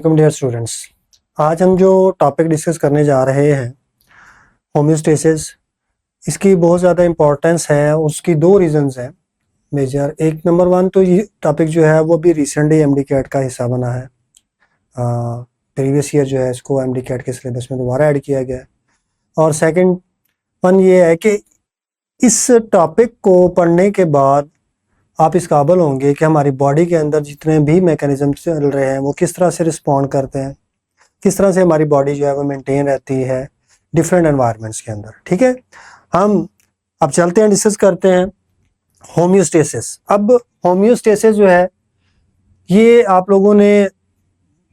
वालेकुम dear students. आज हम जो टॉपिक डिस्कस करने जा रहे हैं होम्योस्टेसिस, इसकी बहुत ज़्यादा इम्पोर्टेंस है। उसकी दो रीजंस हैं मेजर। एक नंबर वन तो ये टॉपिक जो है वो भी रिसेंटली एमडी कैट का हिस्सा बना है। प्रीवियस ईयर जो है इसको एमडी कैट के सिलेबस में दोबारा ऐड किया गया है। और सेकंड वन ये है कि इस टॉपिक को पढ़ने के बाद आप इस काबिल होंगे कि हमारी बॉडी के अंदर जितने भी मैकेनिज्म चल रहे हैं वो किस तरह से रिस्पॉन्ड करते हैं, किस तरह से हमारी बॉडी जो है वो मेंटेन रहती है डिफरेंट एनवायरनमेंट्स के अंदर। ठीक है, हम अब चलते हैं, डिस्कस करते हैं होम्योस्टेसिस। अब होम्योस्टेसिस जो है ये आप लोगों ने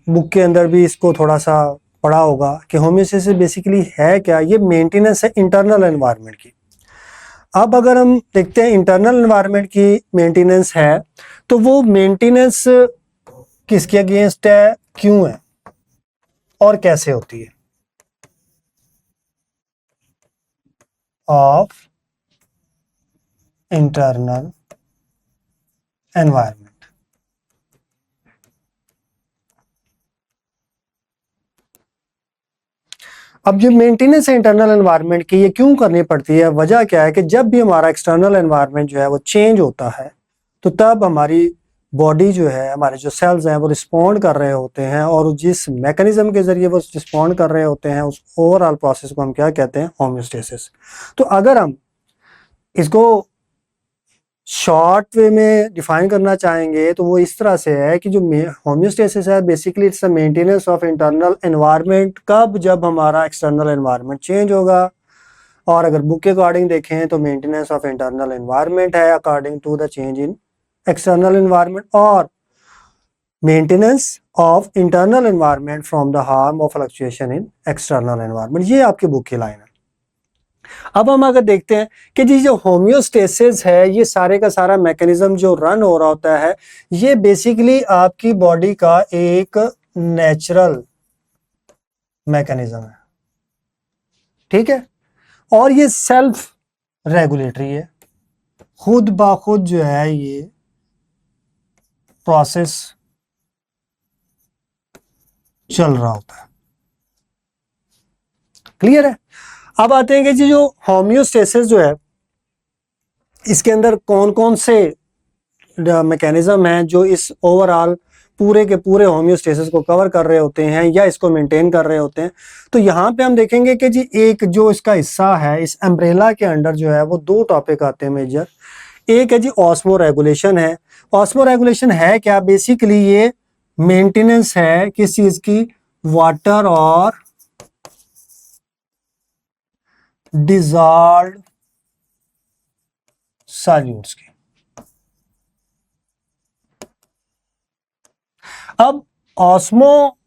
बुक के अंदर भी इसको थोड़ा सा पढ़ा होगा कि होम्योस्टेसिस बेसिकली है क्या। ये मेंटेनेंस है इंटरनल एनवायरनमेंट की। अब अगर हम देखते हैं इंटरनल एनवायरनमेंट की मेंटेनेंस है तो वो मेंटेनेंस किसके अगेंस्ट है, क्यों है और कैसे होती है। Of internal environment. अब जो मेंटेनेंस है इंटरनल एनवायरनमेंट की, ये क्यों करनी पड़ती है, वजह क्या है कि जब भी हमारा एक्सटर्नल एनवायरनमेंट जो है वो चेंज होता है तो तब हमारी बॉडी जो है, हमारे जो सेल्स हैं वो रिस्पॉन्ड कर रहे होते हैं, और जिस मैकेनिज्म के जरिए वो रिस्पॉन्ड कर रहे होते हैं उस ओवरऑल प्रोसेस को हम क्या कहते हैं, होम्योस्टेसिस। तो अगर हम इसको शॉर्ट वे में डिफाइन करना चाहेंगे तो वो इस तरह से है कि जो होम्योस्टेसिस है basically it's a maintenance of internal environment. कब, जब हमारा एक्सटर्नल एनवायरनमेंट चेंज होगा। और अगर बुक के अकॉर्डिंग देखें तो मेंटेनेंस ऑफ इंटरनल एनवायरनमेंट है according to the change in external environment, और maintenance of internal environment from the harm of fluctuation in external environment. ये आपकी बुक की लाइन है। अब हम अगर देखते हैं कि जी जो होम्योस्टेसिस है, ये सारे का सारा मैकेनिज्म जो रन हो रहा होता है, ये बेसिकली आपकी बॉडी का एक नेचुरल मैकेनिज्म है। ठीक है, और ये सेल्फ रेगुलेटरी है, खुद ब खुद जो है ये प्रोसेस चल रहा होता है। क्लियर है। अब आते हैं कि जी जो होम्योस्टेसिस जो है इसके अंदर कौन कौन से मैकेनिज्म हैं जो इस ओवरऑल पूरे के पूरे होम्योस्टेसिस को कवर कर रहे होते हैं या इसको मेंटेन कर रहे होते हैं। तो यहाँ पे हम देखेंगे कि जी एक जो इसका हिस्सा है, इस अम्ब्रेला के अंडर जो है वो दो टॉपिक आते हैं मेजर। एक है जी ऑस्मो रेगुलेशन है। ऑस्मो रेगुलेशन है क्या, बेसिकली ये मेंटेनेंस है किस चीज की, वाटर और डिजॉल्व्ड सॉल्यूट्स की। अब ऑस्मो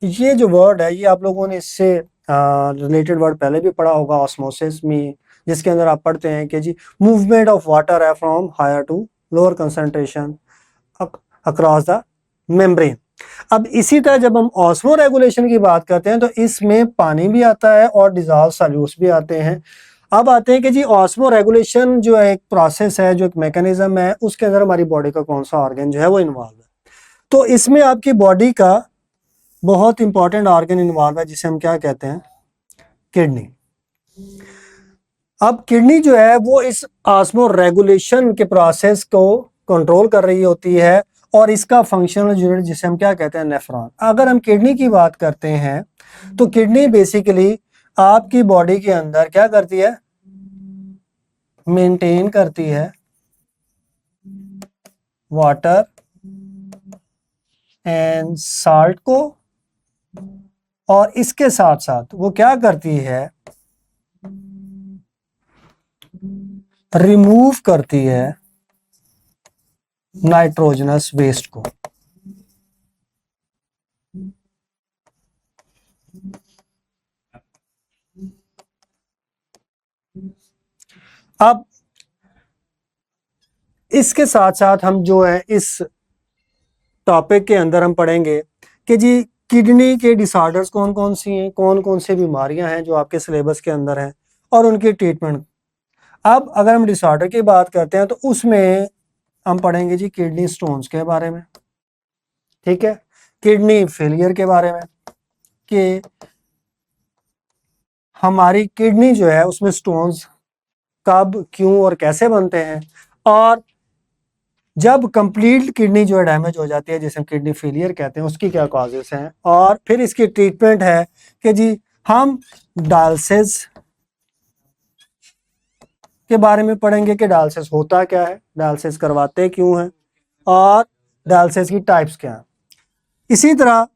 ये जो वर्ड है ये आप लोगों ने इससे रिलेटेड वर्ड पहले भी पढ़ा होगा, ऑस्मोसिस में, जिसके अंदर आप पढ़ते हैं कि जी मूवमेंट ऑफ वाटर है from higher to lower concentration across the membrane. अब इसी तरह जब हम ऑस्मो रेगुलेशन की बात करते हैं तो इसमें पानी भी आता है और डिजॉल्व सॉल्यूट्स भी आते हैं। अब आते हैं कि जी ऑस्मो रेगुलेशन जो है एक प्रोसेस है, जो एक मैकेनिज्म है, उसके अंदर हमारी बॉडी का कौन सा ऑर्गन जो है वो इन्वॉल्व है। तो इसमें आपकी बॉडी का बहुत इंपॉर्टेंट ऑर्गन इन्वॉल्व है जिसे हम क्या कहते हैं, किडनी। अब किडनी जो है वो इस ऑस्मो रेगुलेशन के प्रोसेस को कंट्रोल कर रही होती है, और इसका फंक्शनल यूनिट जिसे हम क्या कहते हैं, नेफ्रॉन। अगर हम किडनी की बात करते हैं तो किडनी बेसिकली आपकी बॉडी के अंदर क्या करती है, मेंटेन करती है वाटर एंड साल्ट को, और इसके साथ साथ वो क्या करती है, रिमूव करती है नाइट्रोजनस वेस्ट को। अब इसके साथ साथ हम जो है इस टॉपिक के अंदर हम पढ़ेंगे कि जी किडनी के डिसऑर्डर्स कौन कौन सी हैं, कौन कौन सी बीमारियां हैं जो आपके सिलेबस के अंदर हैं, और उनकी ट्रीटमेंट। अब अगर हम डिसऑर्डर की बात करते हैं तो उसमें हम पढ़ेंगे जी किडनी स्टोन्स के बारे में। ठीक है, किडनी फेलियर के बारे में कि हमारी किडनी जो है उसमें स्टोन्स कब, क्यों और कैसे बनते हैं, और जब कंप्लीट किडनी जो है डैमेज हो जाती है जिसे हम किडनी फेलियर कहते हैं उसकी क्या कॉजेस हैं, और फिर इसकी ट्रीटमेंट है कि जी हम डायलिसिस के बारे में पढ़ेंगे कि डायलिसिस होता क्या है, डायलिसिस करवाते क्यों हैं, और डायलिसिस की टाइप्स क्या हैं। इसी तरह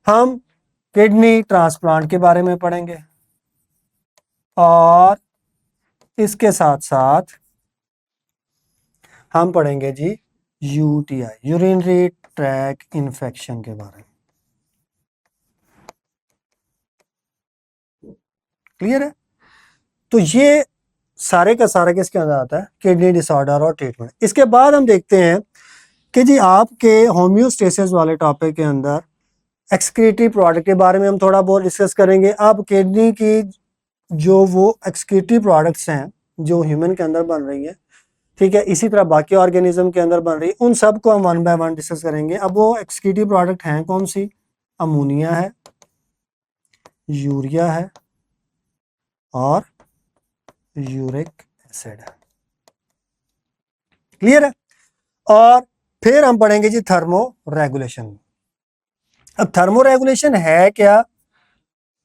हम किडनी ट्रांसप्लांट के बारे में पढ़ेंगे और इसके साथ साथ हम पढ़ेंगे जी यूटीआई, यूरिनरी ट्रैक इन्फेक्शन के बारे में। क्लियर है? तो ये सारे का सारा किसके अंदर आता है, किडनी डिसऑर्डर और ट्रीटमेंट। इसके बाद हम देखते हैं कि जी आपके होम्योस्टेसिस वाले टॉपिक के अंदर एक्सक्रीटरी प्रोडक्ट के बारे में हम थोड़ा बहुत डिस्कस करेंगे। अब किडनी की जो वो एक्सक्रीटरी प्रोडक्ट्स हैं जो ह्यूमन के अंदर बन रही है, ठीक है, इसी तरह बाकी ऑर्गेनिज्म के अंदर बन रही है, उन सब को हम वन बाय वन डिस्कस करेंगे। अब वो एक्सक्रीटरी प्रोडक्ट हैं कौन सी, अमोनिया है, यूरिया है और यूरिक एसिड है। क्लियर है? और फिर हम पढ़ेंगे जी थर्मो रेगुलेशन। अब थर्मो रेगुलेशन है क्या,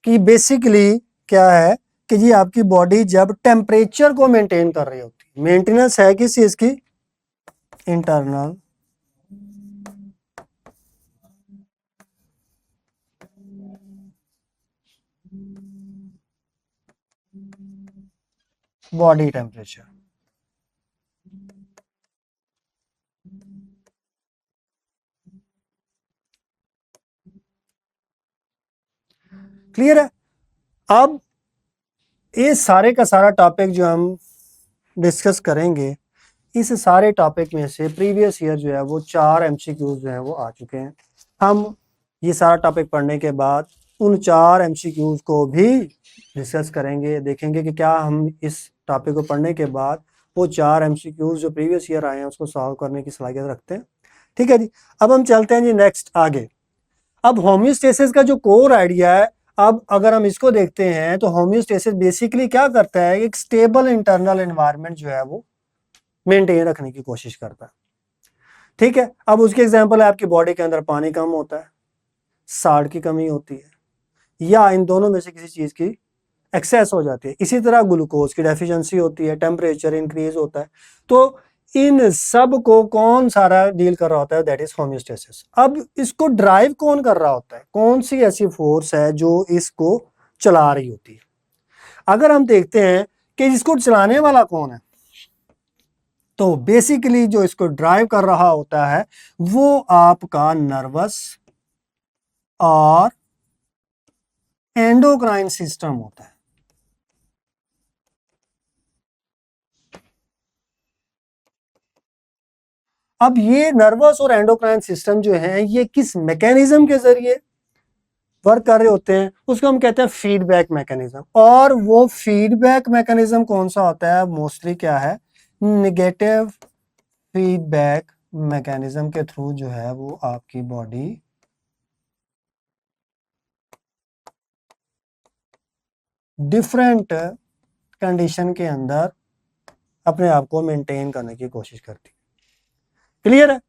कि बेसिकली क्या है कि जी आपकी बॉडी जब टेम्परेचर को मेंटेन कर रही होती है, मेंटेनेंस है किस चीज की, इंटरनल बॉडी टेम्परेचर। क्लियर है? अब ये सारे का सारा टॉपिक जो हम डिस्कस करेंगे, इस सारे टॉपिक में से प्रीवियस ईयर जो है वो 4 एमसीक्यूज जो है वो आ चुके हैं। हम ये सारा टॉपिक पढ़ने के बाद उन 4 एमसीक्यूज को भी डिस्कस करेंगे, देखेंगे कि क्या हम इस टॉपिक को पढ़ने के बाद वो 4 एमसीक्यूज जो प्रीवियस ईयर आए हैं उसको सॉल्व करने की सलाहियत रखते हैं। ठीक है जी, अब हम चलते हैं जी नेक्स्ट आगे। अब होम्योस्टेसिस का जो कोर आइडिया है, अब अगर हम इसको देखते हैं तो होम्योस्टेसिस बेसिकली क्या करता है, एक स्टेबल इंटरनल एनवायरनमेंट जो है वो मेंटेन रखने की कोशिश करता है। ठीक है, अब उसके एग्जांपल है आपकी बॉडी के अंदर पानी कम होता है, साल्ट की कमी होती है, या इन दोनों में से किसी चीज की एक्सेस हो जाती है। इसी तरह ग्लूकोज की डेफिशिएंसी होती है, टेम्परेचर इंक्रीज होता है। तो इन सब को कौन सारा डील कर रहा होता है, दैट इज होम्योस्टेसिस। अब इसको ड्राइव कौन कर रहा होता है, कौन सी ऐसी फोर्स है जो इसको चला रही होती है। अगर हम देखते हैं कि इसको चलाने वाला कौन है, तो बेसिकली जो इसको ड्राइव कर रहा होता है वो आपका नर्वस और एंडोक्राइन सिस्टम होता है। अब ये नर्वस और एंडोक्राइन सिस्टम जो है ये किस मैकेनिज्म के जरिए वर्क कर रहे होते हैं, उसको हम कहते हैं फीडबैक मैकेनिज्म। और वो फीडबैक मैकेनिज्म कौन सा होता है, मोस्टली क्या है, नेगेटिव फीडबैक मैकेनिज्म के थ्रू जो है वो आपकी बॉडी डिफरेंट कंडीशन के अंदर अपने आप को मेंटेन करने की कोशिश करती है। क्लियर है?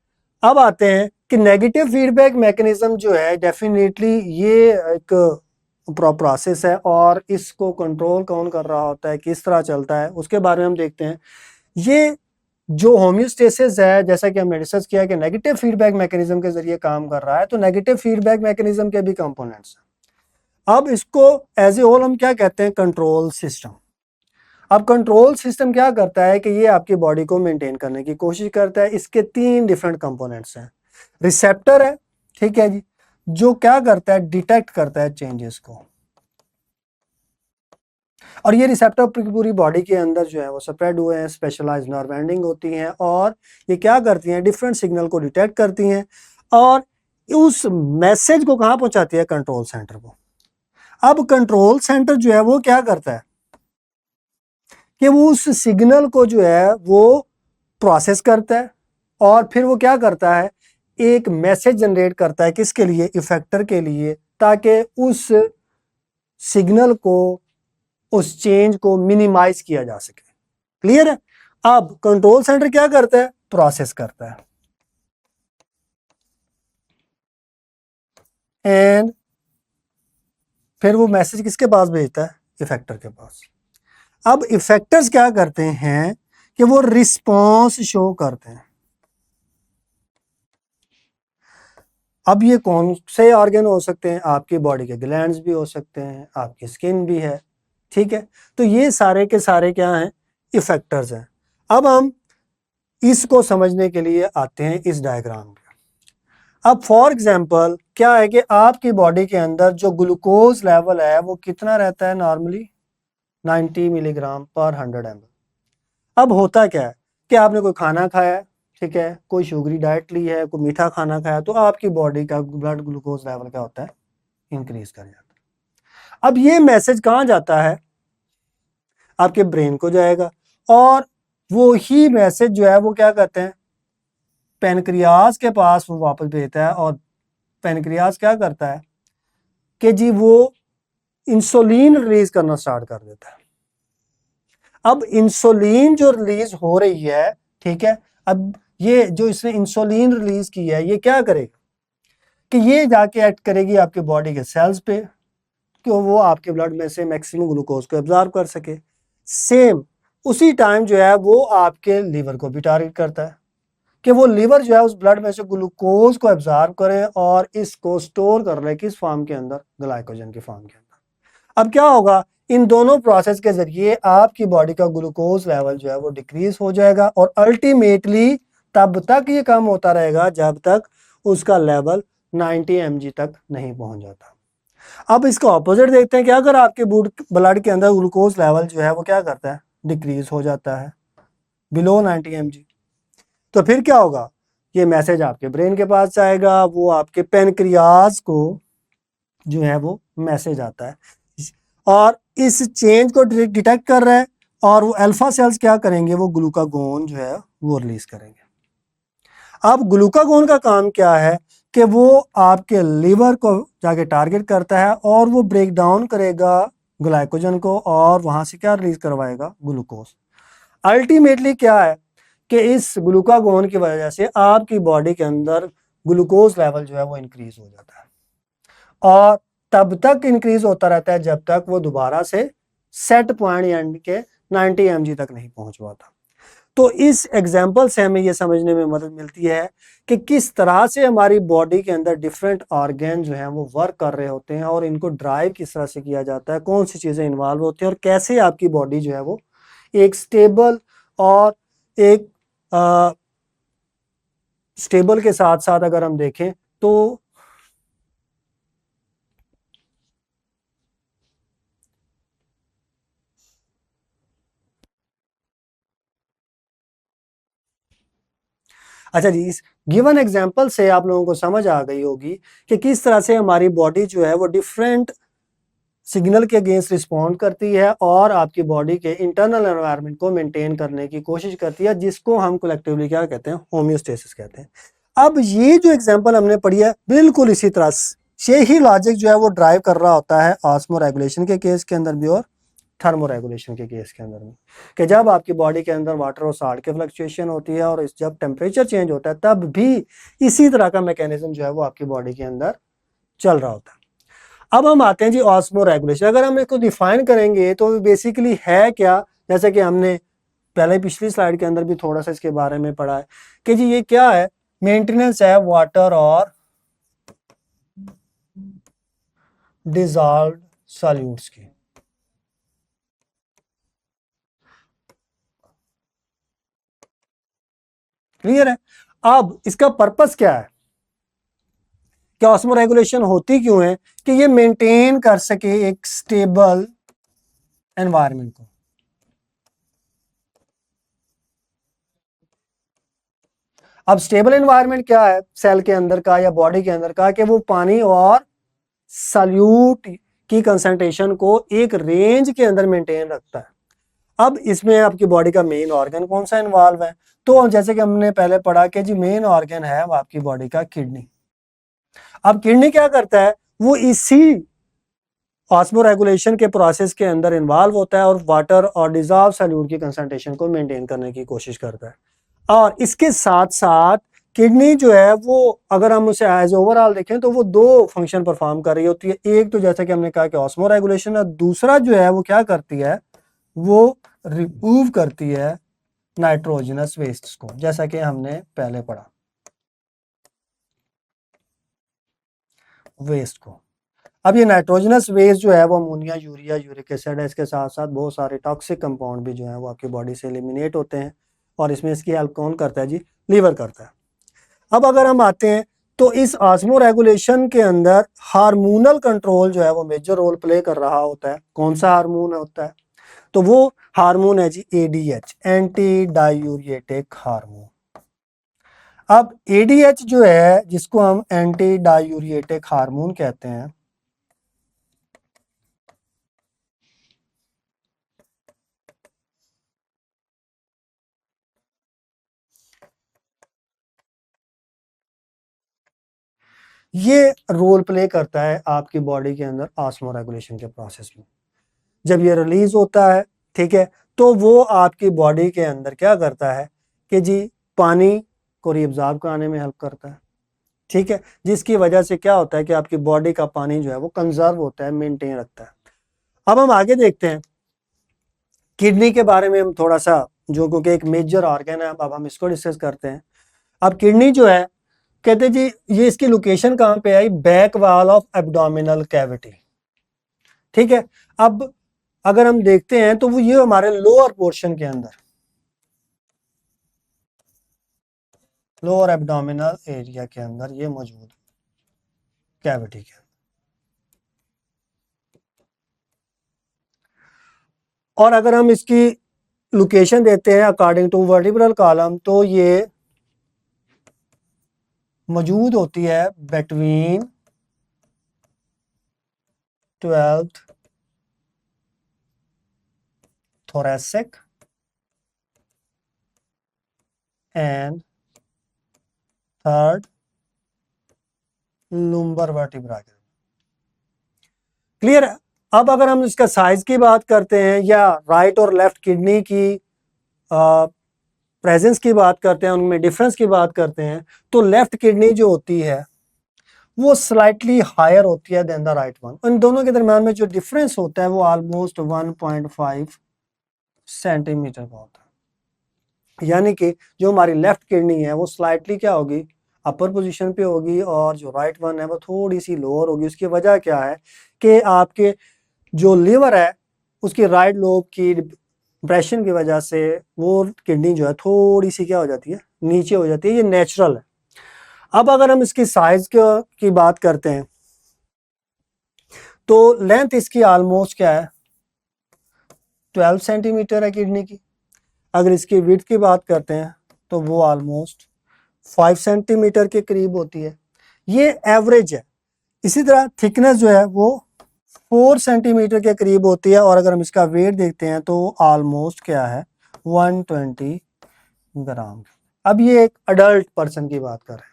अब आते हैं कि नेगेटिव फीडबैक मैकेनिज्म जो है डेफिनेटली ये एक प्रोसेस है, और इसको कंट्रोल कौन कर रहा होता है, किस तरह चलता है, उसके बारे में हम देखते हैं। ये जो होम्योस्टेसिस है, जैसा कि हमने डिस्कस किया कि नेगेटिव फीडबैक मैकेनिज्म के जरिए काम कर रहा है, तो नेगेटिव फीडबैक मैकेनिज्म के भी कंपोनेंट्स हैं। अब इसको एज ए होल हम क्या कहते हैं, कंट्रोल सिस्टम। अब कंट्रोल सिस्टम क्या करता है कि ये आपकी बॉडी को मेंटेन करने की कोशिश करता है। इसके 3 डिफरेंट कंपोनेंट्स हैं। रिसेप्टर है, ठीक है जी, जो क्या करता है, डिटेक्ट करता है चेंजेस को, और ये रिसेप्टर पूरी बॉडी के अंदर जो है वो स्प्रेड हुए हैं, स्पेशलाइज्ड नर्व एंडिंग होती हैं, और ये क्या करती हैं, डिफरेंट सिग्नल को डिटेक्ट करती हैं और उस मैसेज को कहां पहुंचाती है, कंट्रोल सेंटर को। अब कंट्रोल सेंटर जो है वो क्या करता है कि वो उस सिग्नल को जो है वो प्रोसेस करता है, और फिर वो क्या करता है, एक मैसेज जनरेट करता है, किसके लिए? इफेक्टर के लिए, ताकि उस सिग्नल को, उस चेंज को मिनिमाइज किया जा सके। क्लियर है? अब कंट्रोल सेंटर क्या करता है? प्रोसेस करता है, एंड फिर वो मैसेज किसके पास भेजता है? इफेक्टर के पास। अब इफेक्टर्स क्या करते हैं कि वो रिस्पॉन्स शो करते हैं। अब ये कौन से ऑर्गन हो सकते हैं? आपकी बॉडी के ग्लैंड्स भी हो सकते हैं, आपकी स्किन भी है, ठीक है। तो ये सारे के सारे क्या हैं? इफेक्टर्स हैं। अब हम इसको समझने के लिए आते हैं इस डायग्राम पे। अब फॉर एग्जांपल क्या है कि आपकी बॉडी के अंदर जो ग्लूकोज लेवल है वो कितना रहता है? नॉर्मली 90 मिलीग्राम पर 100 ml। अब होता क्या है कि आपने कोई खाना खाया, ठीक है, कोई शुगरी डाइट ली है, कोई मीठा खाना खाया, तो आपकी बॉडी का ब्लड ग्लूकोज लेवल क्या होता है? इंक्रीज कर जाता है। अब ये मैसेज कहाँ जाता है? आपके ब्रेन को जाएगा, और वो ही मैसेज जो है वो क्या करते हैं? पैनक्रियाज के पास वो वापस भेजता है, और पैनक्रियाज क्या करता है कि जी वो इंसुलिन रिलीज करना स्टार्ट कर देता है। अब इंसुलिन जो रिलीज हो रही है, ठीक है, अब ये जो इसने इंसुलिन रिलीज की है, ये क्या करेगा कि ये जाके एक्ट करेगी आपके बॉडी के सेल्स पे कि वो आपके ब्लड में से मैक्सिमम ग्लूकोज को एब्जॉर्ब कर सके। सेम उसी टाइम जो है वो आपके लीवर को भी टारगेट करता है कि वो लीवर जो है उस ब्लड में से ग्लूकोज को एब्जॉर्ब करे और इसको स्टोर कर ले, किस फॉर्म के अंदर? ग्लाइकोजन के फॉर्म के अंदर। अब क्या होगा? इन दोनों प्रोसेस के जरिए आपकी बॉडी का ग्लूकोज लेवल जो है वो डिक्रीज हो जाएगा, और अल्टीमेटली तब तक ये कम होता रहेगा जब तक उसका लेवल 90 mg तक नहीं पहुंच जाता। अब इसका ऑपोजिट देखते हैं कि अगर आपके ब्लड के अंदर ग्लूकोज लेवल जो है वो क्या करता है? डिक्रीज हो जाता है बिलो 90 mg। तो फिर क्या होगा? ये मैसेज आपके ब्रेन के पास जाएगा, वो आपके पैनक्रियाज को जो है वो मैसेज आता है, और इस चेंज को डिटेक्ट कर रहा है, और वो अल्फा सेल्स क्या करेंगे? वो ग्लूकागोन जो है वो रिलीज करेंगे। अब ग्लूकागोन का काम क्या है कि वो आपके लीवर को जाके टारगेट करता है, और वो ब्रेक डाउन करेगा ग्लाइकोजन को, और वहां से क्या रिलीज करवाएगा? ग्लूकोज। अल्टीमेटली क्या है कि इस ग्लूकागोन की वजह से आपकी बॉडी के अंदर ग्लूकोज लेवल जो है वो इंक्रीज हो जाता है, और तब तक इंक्रीज होता रहता है जब तक वो दोबारा से सेट पॉइंट एंड के 90 mg तक नहीं पहुंच पाता। तो इस एग्जाम्पल से हमें यह समझने में मदद मिलती है कि किस तरह से हमारी बॉडी के अंदर डिफरेंट ऑर्गन जो हैं वो वर्क कर रहे होते हैं, और इनको ड्राइव किस तरह से किया जाता है, कौन सी चीज़ें इन्वॉल्व होती हैं, और कैसे आपकी बॉडी जो है वो एक स्टेबल, और एक स्टेबल के साथ साथ अगर हम देखें तो अच्छा जी, इस गिवन एग्जांपल से आप लोगों को समझ आ गई होगी कि किस तरह से हमारी बॉडी जो है वो डिफरेंट सिग्नल के अगेंस्ट रिस्पॉन्ड करती है, और आपकी बॉडी के इंटरनल एनवायरनमेंट को मेंटेन करने की कोशिश करती है, जिसको हम कलेक्टिवली क्या कहते हैं? होम्योस्टेसिस कहते हैं। अब ये जो एग्जांपल हमने पढ़ी है, बिल्कुल इसी तरह से ही लॉजिक जो है वो ड्राइव कर रहा होता है ऑस्मो रेगुलेशन के केस के अंदर भी, और थर्मो रेगुलेशन के केस के अंदर में, कि जब आपकी बॉडी के अंदर वाटर और सॉल्ट के फ्लक्चुएशन होती है, और जब टेम्परेचर चेंज होता है, तब भी इसी तरह का मैकेनिज्म जो है वो आपकी बॉडी के अंदर चल रहा होता है। अब हम आते हैं जी ऑस्मो रेगुलेशन। अगर हम इसको डिफाइन करेंगे तो बेसिकली है क्या, जैसे कि हमने पहले पिछली स्लाइड के अंदर भी थोड़ा सा इसके बारे में पढ़ा है कि जी ये क्या है? मेंटेनेंस है वाटर और डिजॉल्व्ड सॉल्यूट्स की। क्लियर है? अब इसका पर्पस क्या है कि ऑस्मो रेगुलेशन होती क्यों है? कि ये मेंटेन कर सके एक स्टेबल एनवायरनमेंट को। अब स्टेबल एनवायरनमेंट क्या है सेल के अंदर का या बॉडी के अंदर का? कि वो पानी और सॉल्यूट की कंसंट्रेशन को एक रेंज के अंदर मेंटेन रखता है। अब इसमें आपकी बॉडी का मेन ऑर्गन कौन सा इन्वॉल्व है? तो जैसे कि हमने पहले पढ़ा कि जी मेन ऑर्गन है वो आपकी बॉडी का किडनी। अब किडनी क्या करता है, वो इसी ऑस्मोरेगुलेशन के प्रोसेस के अंदर इन्वॉल्व होता है और वाटर और डिजॉल्व सॉल्यूट की कंसंट्रेशन को मेंटेन करने की कोशिश करता है। और इसके साथ साथ किडनी जो है वो, अगर हम उसे एज ओवरऑल देखें तो वो दो फंक्शन परफॉर्म कर रही होती है। एक तो जैसा कि हमने कहा कि ऑस्मोरेगुलेशन है, दूसरा जो है वो क्या करती है, वो रिमूव करती है नाइट्रोजनस वेस्ट को, जैसा कि हमने पहले पढ़ा वेस्ट को। अब ये नाइट्रोजनस वेस्ट जो है वो अमोनिया, यूरिया, यूरिक एसिड है, इसके साथ साथ बहुत सारे टॉक्सिक कंपाउंड भी जो है वो आपकी बॉडी से एलिमिनेट होते हैं और इसमें इसकी हेल्प कौन करता है जी, लीवर करता है। अब अगर हम आते हैं तो इस ऑस्मो रेगुलेशन के अंदर हार्मोनल कंट्रोल जो है वो मेजर रोल प्ले कर रहा होता है। कौन सा हार्मोन होता है, तो वो हार्मोन है जी एडीएच, एंटी डायूरिएटिक हार्मोन। अब एडीएच जो है जिसको हम एंटी डायूरिएटिक हार्मोन कहते हैं, ये रोल प्ले करता है आपकी बॉडी के अंदर ऑस्मो रेगुलेशन के प्रोसेस में। जब ये रिलीज होता है, ठीक है, तो वो आपकी बॉडी के अंदर क्या करता है कि जी पानी को रिअब्जॉर्ब कराने में हेल्प करता है, ठीक है, जिसकी वजह से क्या होता है कि आपकी बॉडी का पानी जो है वो कंजर्व होता है, मेंटेन रखता है। अब हम आगे देखते हैं किडनी के बारे में, हम थोड़ा सा, जो क्योंकि एक मेजर ऑर्गन है, अब हम इसको डिस्कस करते हैं। अब किडनी जो है, कहते जी ये इसकी लोकेशन कहाँ पे आई, back wall of abdominal cavity, ठीक है। अब अगर हम देखते हैं तो वो ये हमारे लोअर पोर्शन के अंदर, लोअर एब्डोमिनल एरिया के अंदर ये मौजूद कैविटी के अंदर। और अगर हम इसकी लोकेशन देते हैं अकॉर्डिंग टू वर्टिब्रल कॉलम, तो ये मौजूद होती है between 12th thoracic and 3rd lumbar vertebra. Clear है। अब अगर हम इसका साइज की बात करते हैं या राइट और लेफ्ट किडनी की प्रेजेंस की बात करते हैं, उनमें डिफरेंस की बात करते हैं, तो लेफ्ट किडनी जो होती है वो स्लाइटली हायर होती है देन द राइट वन। इन दोनों के दरम्यान में जो डिफरेंस होता है वो ऑलमोस्ट 1.5 सेंटीमीटर का होता है। यानी कि जो हमारी लेफ्ट किडनी है वो स्लाइटली क्या होगी, अपर पोजीशन पे होगी, और जो राइट वन है वो थोड़ी सी लोअर होगी। उसकी वजह क्या है कि आपके जो लीवर है उसकी राइट लोब की डिप्रेशन की वजह से वो किडनी जो है थोड़ी सी क्या हो जाती है, नीचे हो जाती है। ये नेचुरल है। अब अगर हम इसकी साइज की बात करते हैं तो लेंथ इसकी ऑलमोस्ट क्या है, 12 सेंटीमीटर है किडनी की। अगर इसकी विड्थ की बात करते हैं तो वो ऑलमोस्ट 5 सेंटीमीटर के करीब होती है। ये एवरेज है। इसी तरह थिकनेस जो है वो 4 सेंटीमीटर के करीब होती है। और अगर हम इसका वेट देखते हैं तो ऑलमोस्ट क्या है, 120 ग्राम। अब ये एक अडल्ट पर्सन की बात कर रहे हैं।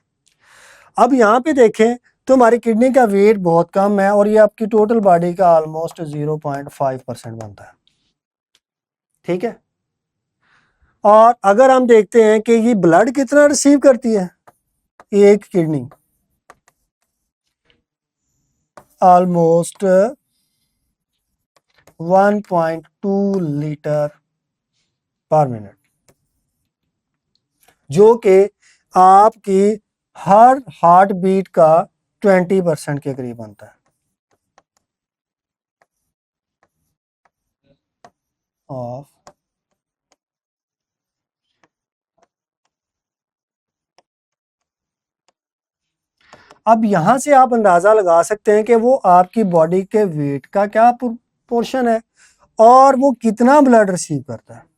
अब यहाँ पे देखें तो हमारी किडनी का वेट बहुत कम है और ये आपकी टोटल बॉडी का ऑलमोस्ट 0.5% बनता है, ठीक है। और अगर हम देखते हैं कि ये ब्लड कितना रिसीव करती है, एक किडनी ऑलमोस्ट 1.2 लीटर पर मिनट, जो कि आपकी हर हार्ट बीट का 20% के करीब बनता है। ऑफ अब यहां से आप अंदाजा लगा सकते हैं कि वो आपकी बॉडी के वेट का क्या पोर्शन है और वो कितना ब्लड रिसीव करता है।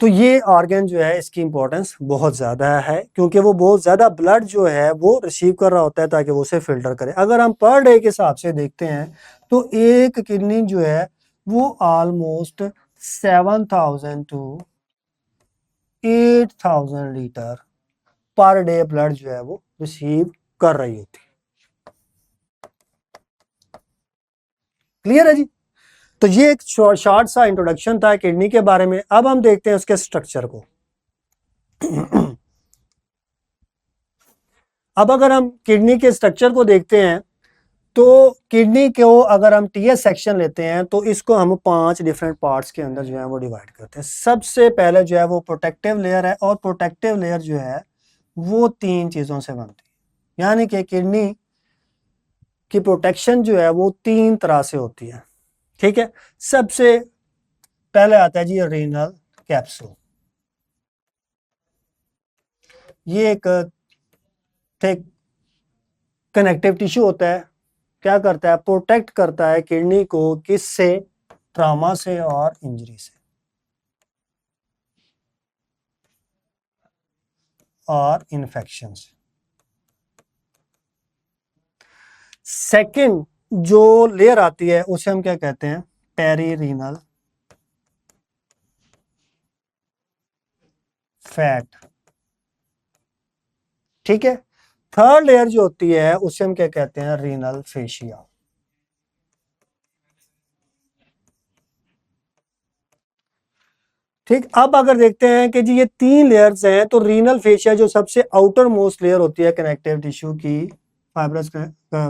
तो ये ऑर्गन जो है इसकी इंपॉर्टेंस बहुत ज़्यादा है, क्योंकि वो बहुत ज़्यादा ब्लड जो है वो रिसीव कर रहा होता है ताकि वो उसे फिल्टर करे। अगर हम पर डे के हिसाब से देखते हैं तो एक किडनी जो है वो almost 7,000 to 8,000 litre per day blood जो है वो रिसीव कर रही होती है। क्लियर है जी। तो ये एक शॉर्ट सा इंट्रोडक्शन था किडनी के बारे में। अब हम देखते हैं उसके स्ट्रक्चर को। अब अगर हम किडनी के स्ट्रक्चर को देखते हैं तो किडनी को अगर हम टीएस सेक्शन लेते हैं तो इसको हम 5 डिफरेंट पार्ट्स के अंदर जो है वो डिवाइड करते हैं। सबसे पहले जो है वो प्रोटेक्टिव लेयर है, और प्रोटेक्टिव लेयर जो है वो 3 चीजों से बनती है। यानी कि किडनी की प्रोटेक्शन जो है वो 3 तरह से होती है। ठीक है, सबसे पहले आता है जी रीनल कैप्सूल। ये एक थिक कनेक्टिव टिश्यू होता है, क्या करता है, प्रोटेक्ट करता है किडनी को किससे, ट्रॉमा से और इंजरी से और इन्फेक्शन से। सेकंड जो लेयर आती है उसे हम क्या कहते हैं, पेरीरीनल फैट। ठीक है, थर्ड लेयर जो होती है उसे हम क्या कहते हैं, रीनल फेशिया। ठीक, अब अगर देखते हैं कि जी ये 3 लेयर्स हैं, तो रीनल फेशिया जो सबसे आउटर मोस्ट लेयर होती है कनेक्टिव टिश्यू की, फाइब्रस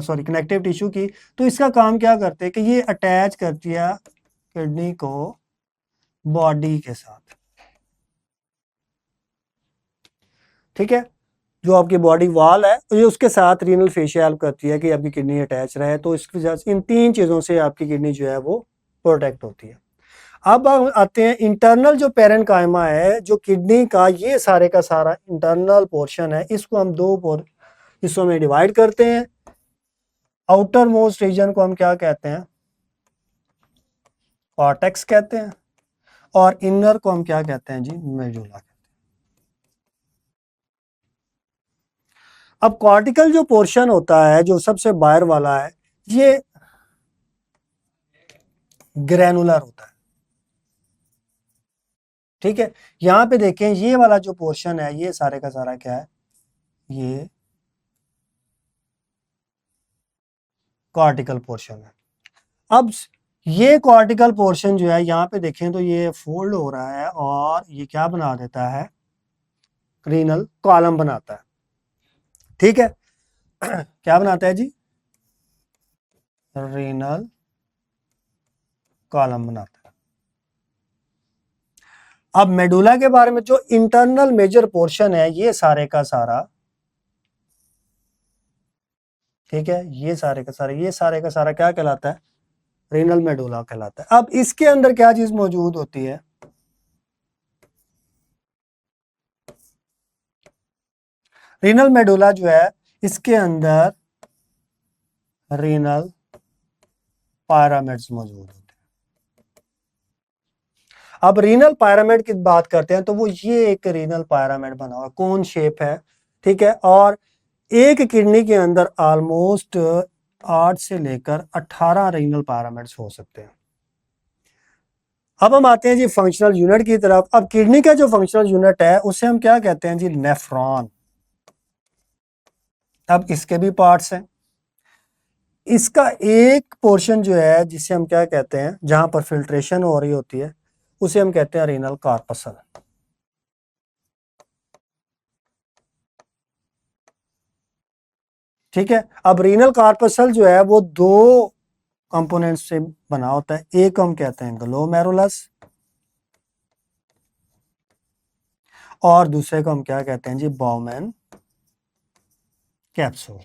सॉरी कनेक्टिव टिश्यू की, तो इसका काम क्या करते हैं कि ये अटैच करती है किडनी को बॉडी के साथ। ठीक है, जो आपकी बॉडी वॉल है तो ये उसके साथ रीनल फेशिया हेल्प करती है कि आपकी किडनी अटैच रहे। तो इसकी वजह से इन 3 चीजों से आपकी किडनी जो है वो प्रोटेक्ट होती है। अब आते हैं इंटरनल जो पेरेन्काइमा है, जो किडनी का ये सारे का सारा इंटरनल पोर्शन है, इसको हम 2 हिस्सों में डिवाइड करते हैं। आउटर मोस्ट रीजन को हम क्या कहते हैं, कॉर्टेक्स कहते हैं, और इनर को हम क्या कहते हैं जी, मेडुला कहते हैं। अब कॉर्टिकल जो पोर्शन होता है, जो सबसे बाहर वाला है, ये ग्रैनुलर होता है। ठीक है, यहां पे देखें ये वाला जो पोर्शन है ये सारे का सारा क्या है, ये कॉर्टिकल पोर्शन है। अब ये कॉर्टिकल पोर्शन जो है यहाँ पे देखें तो ये फोल्ड हो रहा है और ये क्या बना देता है, रीनल कॉलम बनाता है। ठीक है, क्या बनाता है जी, रीनल कॉलम बनाता है। अब मेडुला के बारे में, जो इंटरनल मेजर पोर्शन है ये सारे का सारा, ठीक है, ये सारे का सारा क्या कहलाता है, रीनल मेडुला कहलाता है। अब इसके अंदर क्या चीज मौजूद होती है, रीनल मेडुला जो है इसके अंदर रीनल पायरामिड्स मौजूद होते हैं। अब रीनल पायरामिड की बात करते हैं तो वो ये एक रीनल पायरामिड बना हुआ कोन शेप है। ठीक है, और एक किडनी के अंदर ऑलमोस्ट 8 से लेकर 18 रीनल पायरामिड्स हो सकते हैं। अब हम आते हैं जी फंक्शनल यूनिट की तरफ। अब किडनी का जो फंक्शनल यूनिट है उसे हम क्या कहते हैं जी, नेफ्रॉन। अब इसके भी पार्ट्स हैं। इसका एक पोर्शन जो है जिसे हम क्या कहते हैं, जहां पर फिल्ट्रेशन हो रही होती है, उसे हम कहते हैं रीनल कार्पसल। ठीक है, अब रीनल कार्पसल जो है वो 2 कंपोनेंट्स से बना होता है। एक हम कहते हैं ग्लोमेरुलस और दूसरे को हम क्या कहते हैं जी, बाउमैन कैप्सूल।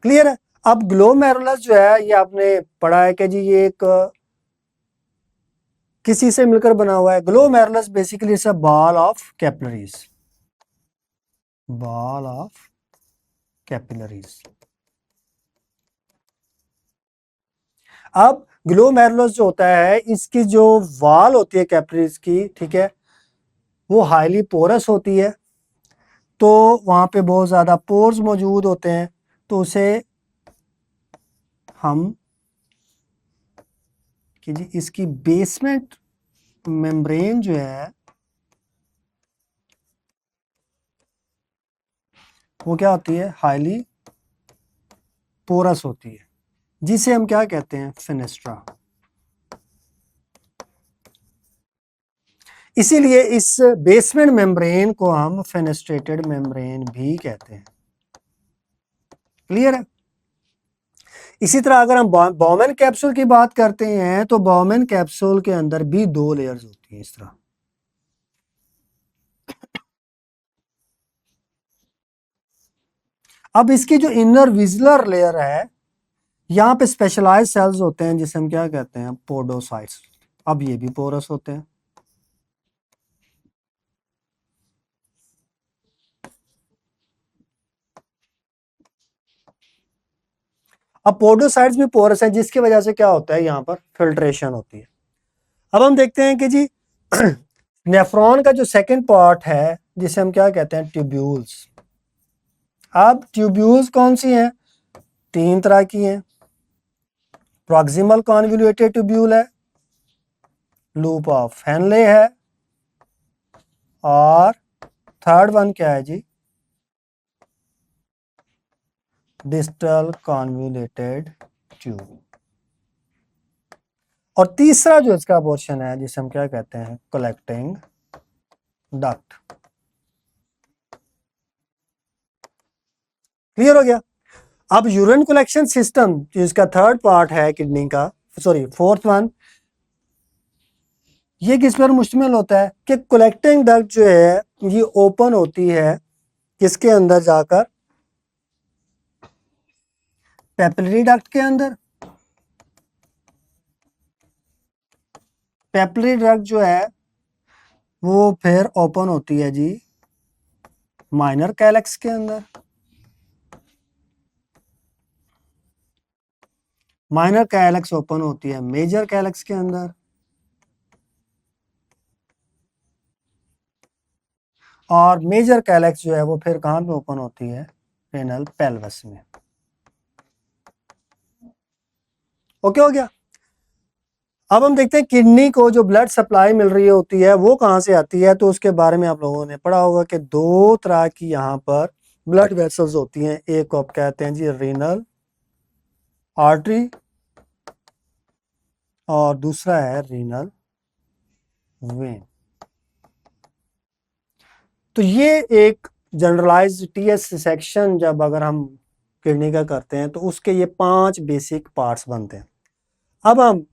क्लियर है। अब ग्लोमेरुलस जो है ये आपने पढ़ा है कि जी ये एक किसी से मिलकर बना हुआ है। Glomerulus basically it's a ball of capillaries, ball of capillaries. अब ग्लोमेरुलस जो होता है इसकी जो वॉल होती है कैपिलरीज की, ठीक है, वो हाईली पोरस होती है। तो वहां पे बहुत ज़्यादा पोर्स मौजूद होते हैं, तो उसे हम कि जी इसकी बेसमेंट मेम्ब्रेन जो है वो क्या होती है, हाईली पोरस होती है, जिसे हम क्या कहते हैं, फेनेस्ट्रा। इसीलिए इस बेसमेंट मेम्ब्रेन को हम फेनेस्ट्रेटेड मेम्ब्रेन भी कहते हैं। क्लियर है? इसी तरह अगर हम बॉमेन कैप्सूल की बात करते हैं तो बॉमेन कैप्सूल के अंदर भी 2 लेयर्स होती हैं इस तरह। अब इसकी जो इनर विजुलर लेयर है, यहाँ पे स्पेशलाइज सेल्स होते हैं जिसे हम क्या कहते हैं, पोडोसाइट्स। अब ये भी पोरस होते हैं। अब पोडोसाइट्स भी पोरस है, जिसकी वजह से क्या होता है, यहाँ पर फिल्ट्रेशन होती है। अब हम देखते हैं कि जी नेफ्रॉन का जो सेकंड पार्ट है जिसे हम क्या कहते हैं, ट्यूब्यूल्स। अब ट्यूब्यूल्स कौन सी हैं, 3 तरह की हैं। प्रॉक्सिमल कॉन्वोल्यूटेड ट्यूब्यूल है, लूप ऑफ हेनले है, और थर्ड वन क्या है जी, डिस्टल कॉन्वोल्यूटेड ट्यूब। और तीसरा जो इसका पोर्शन है जिसे हम क्या कहते हैं, कलेक्टिंग डक्ट। क्लियर हो गया? अब यूरिन कलेक्शन सिस्टम जो इसका थर्ड पार्ट है किडनी का, सॉरी फोर्थ वन, ये किस पर मुश्तमिल होता है कि कलेक्टिंग डक्ट जो है ये ओपन होती है किसके अंदर जाकर, पेपिलरी डक्ट के अंदर। पेपिलरी डक्ट जो है वो फिर ओपन होती है जी माइनर कैलेक्स के अंदर। माइनर कैलेक्स ओपन होती है मेजर कैलेक्स के अंदर, और मेजर कैलेक्स जो है वो फिर कहां पे ओपन होती है, रेनल पेल्विस में। ओके हो गया? अब हम देखते हैं किडनी को जो ब्लड सप्लाई मिल रही होती है वो कहां से आती है, तो उसके बारे में आप लोगों ने पढ़ा होगा कि 2 तरह की यहाँ पर ब्लड वेसल्स होती हैं। एक को आप कहते हैं जी रीनल आर्टरी, और दूसरा है रीनल वेन। तो ये एक जनरलाइज्ड टीएस सेक्शन जब अगर हम किडनी का करते हैं तो उसके ये 5 बेसिक पार्ट्स बनते हैं। अब हम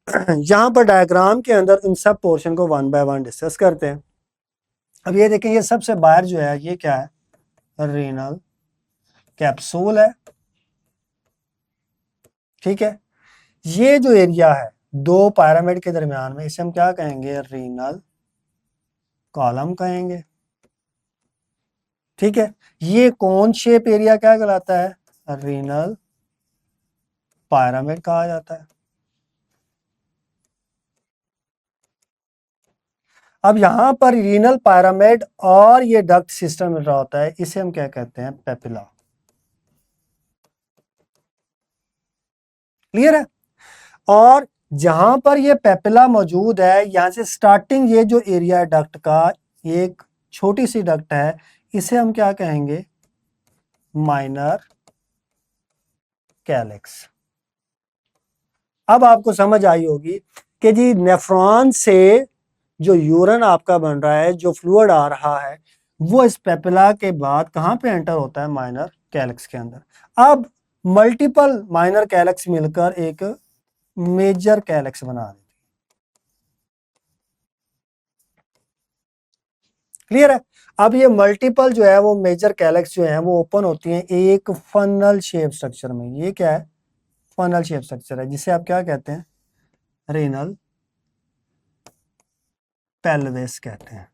यहाँ पर डायग्राम के अंदर इन सब पोर्शन को 1 बाय 1 डिस्कस करते हैं। अब ये देखें, ये सबसे बाहर जो है ये क्या है, रीनल कैप्सूल है। ठीक है, ये जो एरिया है 2 पिरामिड के दरमियान में, इसे हम क्या कहेंगे, रीनल कॉलम कहेंगे। ठीक है, ये कौन शेप एरिया क्या कहलाता है, रीनल पिरामिड कहा जाता है। अब यहां पर रीनल पिरामिड और ये डक्ट सिस्टम मिल रहा होता है, इसे हम क्या कहते हैं, पेपिला। क्लियर है? और जहां पर ये पेपिला मौजूद है, यहां से स्टार्टिंग ये जो एरिया है डक्ट का, एक छोटी सी डक्ट है, इसे हम क्या कहेंगे, माइनर कैलेक्स। अब आपको समझ आई होगी कि जी नेफ्रॉन से जो यूरिन आपका बन रहा है, जो फ्लूइड आ रहा है, वो इस पेपिला के बाद कहां पे एंटर होता है, माइनर कैलेक्स के अंदर। अब मल्टीपल माइनर कैलेक्स मिलकर एक मेजर कैलेक्स बना देती है। क्लियर है? अब ये मल्टीपल जो है वो मेजर कैलेक्स जो है वो ओपन होती हैं एक फनल शेप स्ट्रक्चर में। ये क्या है, फनल शेप स्ट्रक्चर है, जिसे आप क्या कहते हैं, रेनल पेल्विस कहते हैं।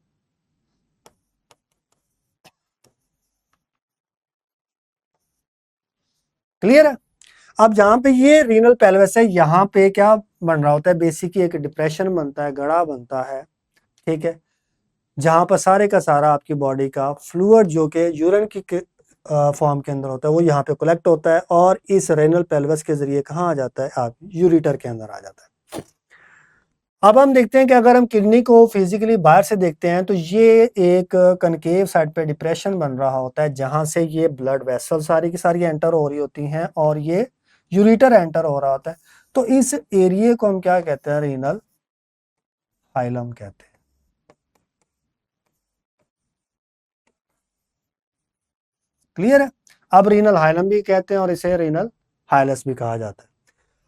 क्लियर है? अब जहां पे ये रीनल पेल्विस है, यहाँ पे क्या बन रहा होता है, बेसिकली एक डिप्रेशन बनता है, गड़ा बनता है। ठीक है, जहां पर सारे का सारा आपकी बॉडी का फ्लूइड जो कि यूरिन की फॉर्म के अंदर होता है वो यहाँ पे कलेक्ट होता है और इस रेनल पेल्विस के जरिए कहाँ आ जाता है, आप यूरिटर के अंदर आ जाता है। अब हम देखते हैं कि अगर हम किडनी को फिजिकली बाहर से देखते हैं तो ये एक कनकेव साइड पे डिप्रेशन बन रहा होता है जहां से ये ब्लड वेसल सारी की सारी एंटर हो रही होती हैं और ये यूरिटर एंटर हो रहा होता है। तो इस एरिया को हम क्या कहते हैं, रीनल हाइलम कहते हैं। क्लियर है। अब रीनल हाइलम भी कहते हैं और इसे रीनल हाइलस भी कहा जाता है।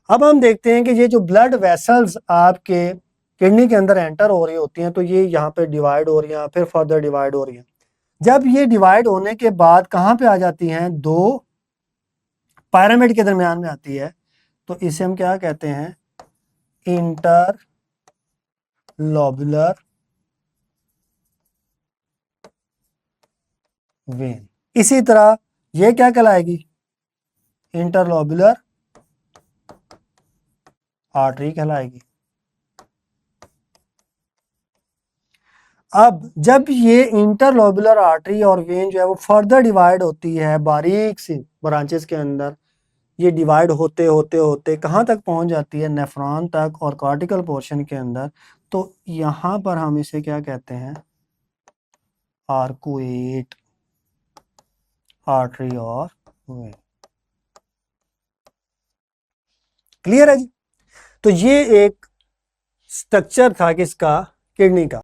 अब हम देखते हैं कि ये जो ब्लड वेसल्स आपके किडनी के अंदर एंटर हो रही होती हैं तो ये यहाँ पे डिवाइड हो रही हैं, फिर फर्दर डिवाइड हो रही हैं। जब ये डिवाइड होने के बाद कहाँ पे आ जाती हैं, दो पिरामिड के दरमियान में आती है, तो इसे हम क्या कहते हैं, इंटरलोबुलर वेन। इसी तरह ये क्या कहलाएगी, इंटरलोबुलर आर्टरी कहलाएगी। अब जब ये इंटरलोबुलर आर्टरी और वेन जो है वो फर्दर डिवाइड होती है बारीक सी ब्रांचेस के अंदर, ये डिवाइड होते होते होते कहाँ तक पहुंच जाती है, नेफ्रॉन तक और कॉर्टिकल पोर्शन के अंदर। तो यहाँ पर हम इसे क्या कहते हैं, आर्कुएट आर्टरी और वेन। क्लियर है जी। तो ये एक स्ट्रक्चर था किसका, किडनी का।